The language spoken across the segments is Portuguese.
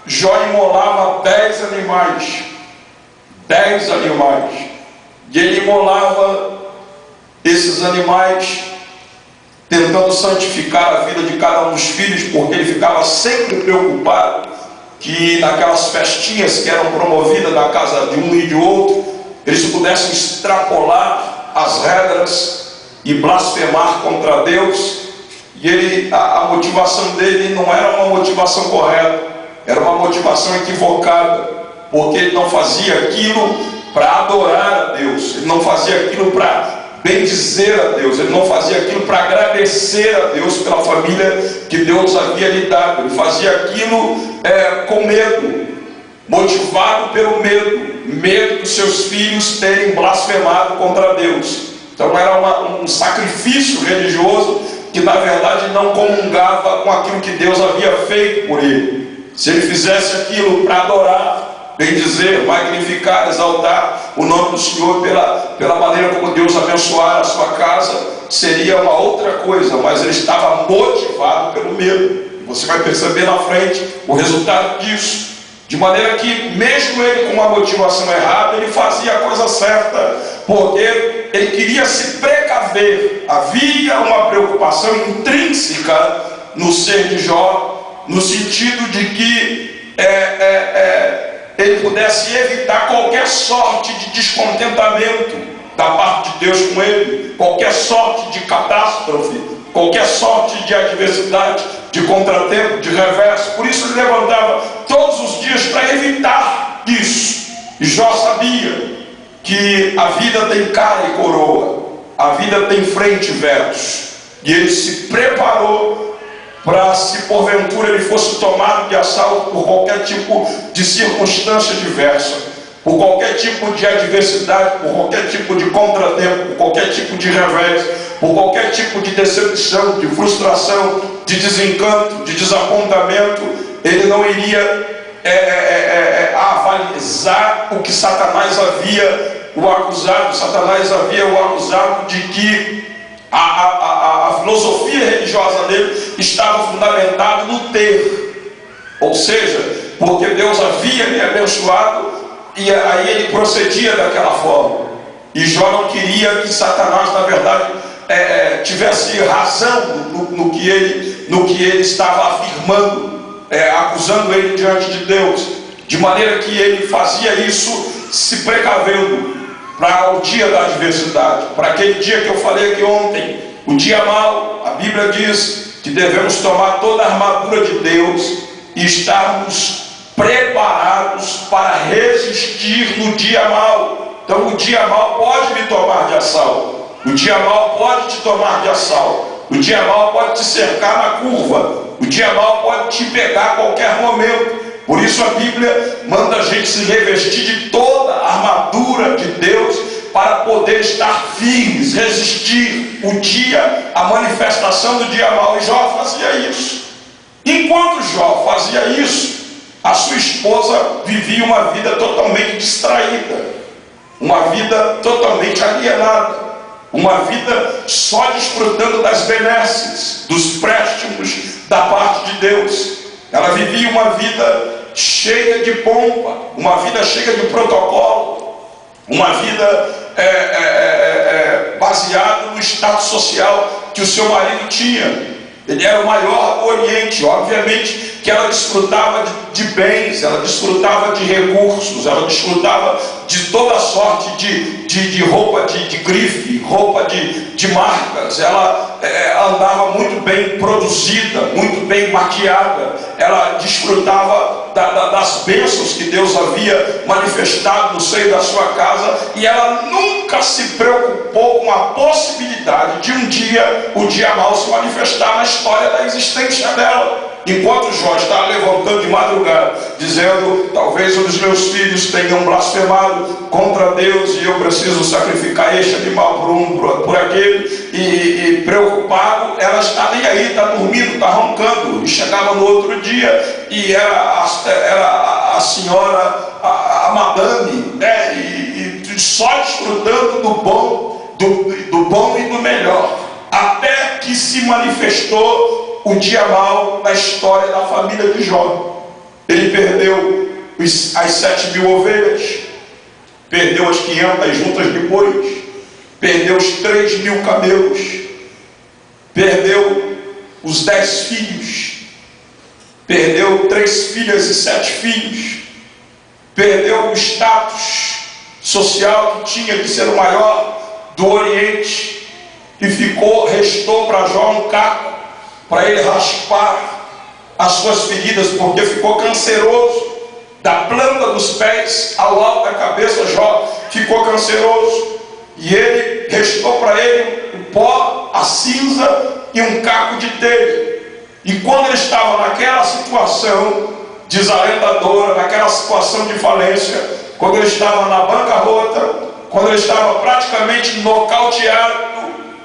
Jó imolava 10 animais. 10 animais. E ele imolava esses animais, tentando santificar a vida de cada um dos filhos, porque ele ficava sempre preocupado que naquelas festinhas que eram promovidas na casa de um e de outro, eles pudessem extrapolar as regras e blasfemar contra Deus. E a motivação dele não era uma motivação correta, era uma motivação equivocada, porque ele não fazia aquilo para adorar a Deus, ele não fazia aquilo para bendizer a Deus, ele não fazia aquilo para agradecer a Deus pela família que Deus havia lhe dado. Ele fazia aquilo com medo, motivado pelo medo dos seus filhos terem blasfemado contra Deus. Então era um sacrifício religioso que na verdade não comungava com aquilo que Deus havia feito por ele. Se ele fizesse aquilo para adorar, bendizer, magnificar, exaltar o nome do Senhor pela maneira como Deus abençoara a sua casa, seria uma outra coisa, mas ele estava motivado pelo medo. Você vai perceber na frente o resultado disso, de maneira que mesmo ele com uma motivação errada, ele fazia a coisa certa, porque ele queria se precaver. Havia uma preocupação intrínseca no ser de Jó, no sentido de que ele pudesse evitar qualquer sorte de descontentamento da parte de Deus com ele, qualquer sorte de catástrofe, qualquer sorte de adversidade, de contratempo, de reverso. Por isso ele levantava todos os dias para evitar isso. E Jó sabia que a vida tem cara e coroa, a vida tem frente e verso, e ele se preparou para, se porventura ele fosse tomado de assalto por qualquer tipo de circunstância diversa, por qualquer tipo de adversidade, por qualquer tipo de contratempo, por qualquer tipo de revés, por qualquer tipo de decepção, de frustração, de desencanto, de desapontamento, ele não iria avalizar o que Satanás havia o acusado. Satanás havia o acusado de que a filosofia religiosa dele estava fundamentada no ter, ou seja, porque Deus havia lhe abençoado, e aí ele procedia daquela forma. E Jó não queria que Satanás, na verdade, tivesse razão no que ele estava afirmando, acusando ele diante de Deus, de maneira que ele fazia isso se precavendo para o dia da adversidade, para aquele dia que eu falei aqui ontem, o dia mau. A Bíblia diz que devemos tomar toda a armadura de Deus e estarmos preparados para resistir no dia mau. Então o dia mau pode me tomar de assalto, o dia mau pode te tomar de assalto, o dia mau pode te cercar na curva, o dia mau pode te pegar a qualquer momento. Por isso a Bíblia manda a gente se revestir de toda a armadura de Deus para poder estar firmes, resistir o dia, a manifestação do dia mau. E Jó fazia isso. Enquanto Jó fazia isso, a sua esposa vivia uma vida totalmente distraída, uma vida totalmente alienada, uma vida só desfrutando das benesses, dos préstimos da parte de Deus. Ela vivia uma vida cheia de pompa, uma vida cheia de protocolo, uma vida baseada no status social que o seu marido tinha. Ele era o maior do Oriente. Obviamente que ela desfrutava de bens, ela desfrutava de recursos, ela desfrutava de toda sorte de roupa de grife, roupa de marcas. Ela andava muito bem produzida, muito bem maquiada. Ela desfrutava das bênçãos que Deus havia manifestado no seio da sua casa, e ela nunca se preocupou com a possibilidade de um dia o dia mau se manifestar na história da existência dela. Enquanto Jó estava levantando de madrugada, dizendo: talvez um dos meus filhos tenham blasfemado contra Deus e eu preciso sacrificar este animal por aquele, e preocupado, ela está nem aí, está dormindo, está roncando. E chegava no outro dia e era a senhora, a madame, e só desfrutando do bom e do melhor, até que se manifestou o dia mau na história da família de Jó. Ele perdeu as 7.000 ovelhas, perdeu as 500 juntas de bois, perdeu os 3.000 camelos, perdeu os 10 filhos, perdeu 3 filhas e 7 filhos, perdeu o status social que tinha de ser o maior do Oriente, e restou para Jó um caco para ele raspar as suas feridas, porque ficou canceroso da planta dos pés ao alto da cabeça. Jó ficou canceroso, e restou para ele o pó, a cinza e um caco de telha. E quando ele estava naquela situação desalentadora, naquela situação de falência, quando ele estava na bancarrota, quando ele estava praticamente nocauteado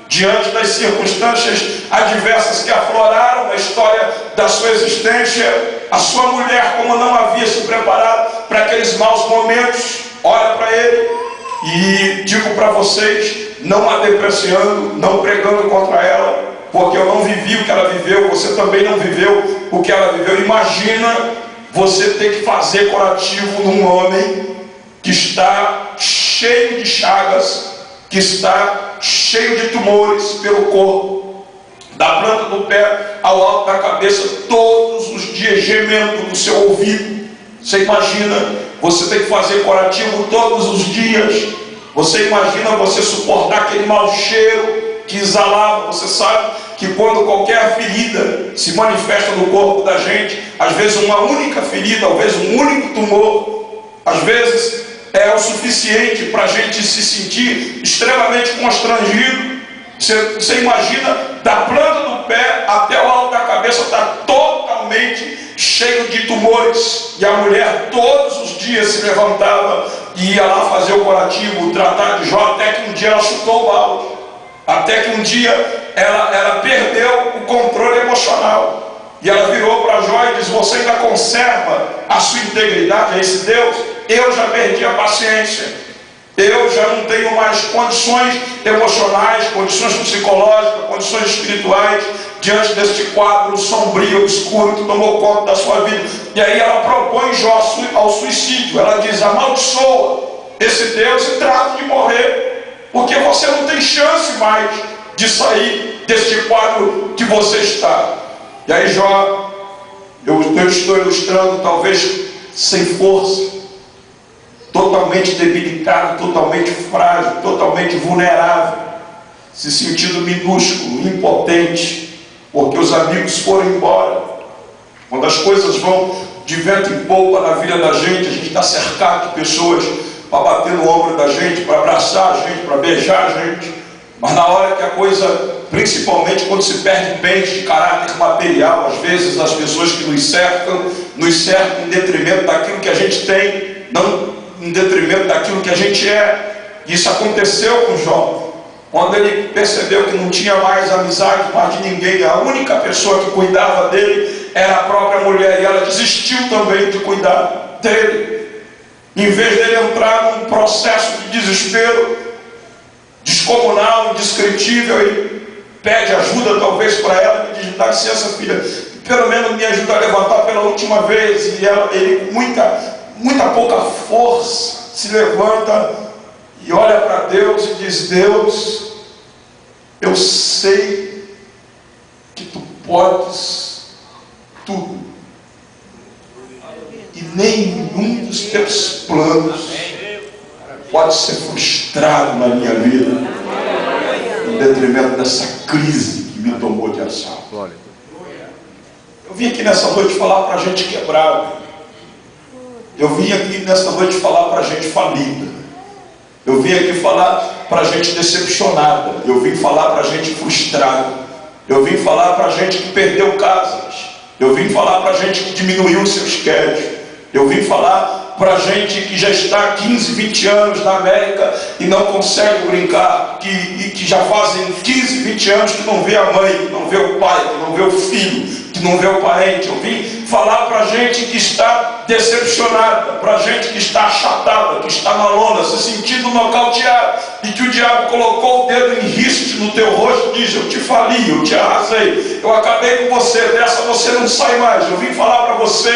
diante das circunstâncias adversas que afloraram na história da sua existência, a sua mulher, como não havia se preparado para aqueles maus momentos, olha para ele, e digo para vocês, não a depreciando, não pregando contra ela, porque eu não vivi o que ela viveu, você também não viveu o que ela viveu. Imagina você ter que fazer curativo num homem que está cheio de chagas, que está cheio de tumores pelo corpo, da planta do pé ao alto da cabeça, todos os dias gemendo no seu ouvido. Você imagina você ter que fazer curativo todos os dias? Você imagina você suportar aquele mau cheiro que exalava? Você sabe que quando qualquer ferida se manifesta no corpo da gente, às vezes uma única ferida, às vezes um único tumor, às vezes é o suficiente para a gente se sentir extremamente constrangido. Você imagina, da planta do pé até o alto da cabeça está totalmente cheio de tumores, e a mulher todos os dias se levantava e ia lá fazer o curativo, tratar de Jó, até que um dia ela chutou o balde, até que um dia ela perdeu o controle emocional, e ela virou para Jó e disse: você ainda conserva a sua integridade a esse Deus? Eu já perdi a paciência, eu já não tenho mais condições emocionais, condições psicológicas, condições espirituais, diante deste quadro sombrio, obscuro, que tomou conta da sua vida. E aí ela propõe Jó ao suicídio. Ela diz: amaldiçoa esse Deus e trata de morrer, porque você não tem chance mais de sair deste quadro que você está. E aí Jó, eu estou ilustrando talvez sem força, totalmente debilitado, totalmente frágil, totalmente vulnerável, se sentindo minúsculo, impotente, porque os amigos foram embora. Quando as coisas vão de vento em polpa na vida da gente, a gente está cercado de pessoas para bater no ombro da gente, para abraçar a gente, para beijar a gente. Mas na hora que a coisa, principalmente quando se perde bens de caráter material, às vezes as pessoas que nos cercam em detrimento daquilo que a gente tem, não em detrimento daquilo que a gente é. Isso aconteceu com Jó, quando ele percebeu que não tinha mais amizade mais de ninguém. A única pessoa que cuidava dele era a própria mulher, e ela desistiu também de cuidar dele. Em vez dele entrar num processo de desespero descomunal, indescritível, ele pede ajuda talvez para ela, e diz: dá licença, filha, pelo menos me ajuda a levantar pela última vez. E ele com muita pouca força se levanta e olha para Deus e diz: Deus, eu sei que tu podes tudo, e nenhum dos teus planos pode ser frustrado na minha vida, em detrimento dessa crise que me tomou de assalto. Eu vim aqui nessa noite falar para a gente quebrada. Eu vim aqui nessa noite falar para a gente falida. Eu vim aqui falar para a gente decepcionada. Eu vim falar para a gente frustrada. Eu vim falar para a gente que perdeu casas. Eu vim falar para a gente que diminuiu os seus créditos. Eu vim falar para a gente que já está há 15, 20 anos na América e não consegue brincar, e que já fazem 15, 20 anos que não vê a mãe, que não vê o pai, que não vê o filho, que não vê o parente. Eu vim falar para a gente que está decepcionada, para a gente que está achatada, que está na lona, se sentindo nocauteada, e que o diabo colocou o dedo em riste no teu rosto e diz: eu te fali, eu te arrasei, eu acabei com você, dessa você não sai mais. Eu vim falar para você